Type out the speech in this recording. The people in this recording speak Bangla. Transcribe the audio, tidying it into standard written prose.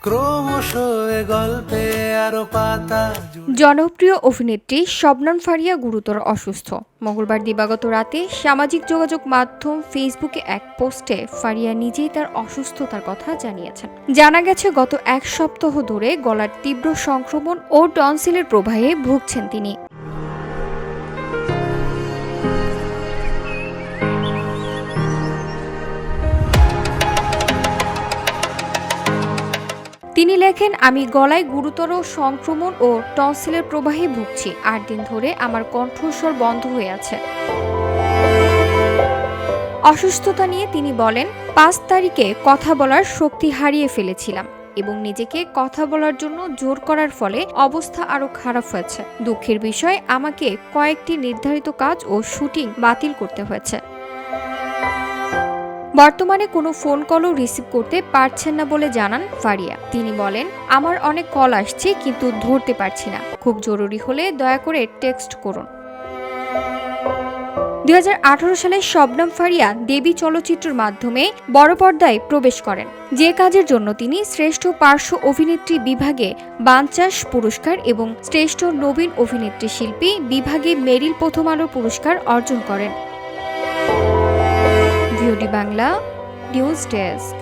ক্রমশ এ গল্পে আরো পাতা। জনপ্রিয় অভিনেত্রী শবনম ফারিয়া গুরুতর অসুস্থ। মঙ্গলবার দিবাগত রাতে সামাজিক যোগাযোগ মাধ্যম ফেসবুকে এক পোস্টে ফারিয়া নিজেই তার অসুস্থতার কথা জানিয়েছেন। জানা গেছে, গত এক সপ্তাহ ধরে গলার তীব্র সংক্রমণ ও টনসিলের প্রবাহে ভুগছেন তিনি। তিনি লেখেন, আমি গলায় গুরুতর সংক্রমণ ও টনসিলের প্রবাহে ভুগছি। ৮ দিন ধরে আমার কণ্ঠস্বর বন্ধ হয়ে আছে। অসুস্থতা নিয়ে তিনি বলেন, ৫ তারিখে কথা বলার শক্তি হারিয়ে ফেলেছিলাম এবং নিজেকে কথা বলার জন্য জোর করার ফলে অবস্থা আরো খারাপ হয়েছে। দুঃখের বিষয়, আমাকে কয়েকটি নির্ধারিত কাজ ও শুটিং বাতিল করতে হয়েছে। বর্তমানে কোনো ফোন কলও রিসিভ করতে পারছেন না বলে জানান ফারিয়া। তিনি বলেন, আমার অনেক কল আসছে কিন্তু ধরতে পারছি না। খুব জরুরি হলে দয়া করে টেক্সট করুন। ২০১৮ সালে শবনম ফারিয়া দেবী চলচ্চিত্রের মাধ্যমে বড় পর্দায় প্রবেশ করেন, যে কাজের জন্য তিনি শ্রেষ্ঠ পার্শ্ব অভিনেত্রী বিভাগে বানচাস পুরস্কার এবং শ্রেষ্ঠ নবীন অভিনেত্রী শিল্পী বিভাগে মেরিল প্রথম আলো পুরস্কার অর্জন করেন। VOD Bangla news desk.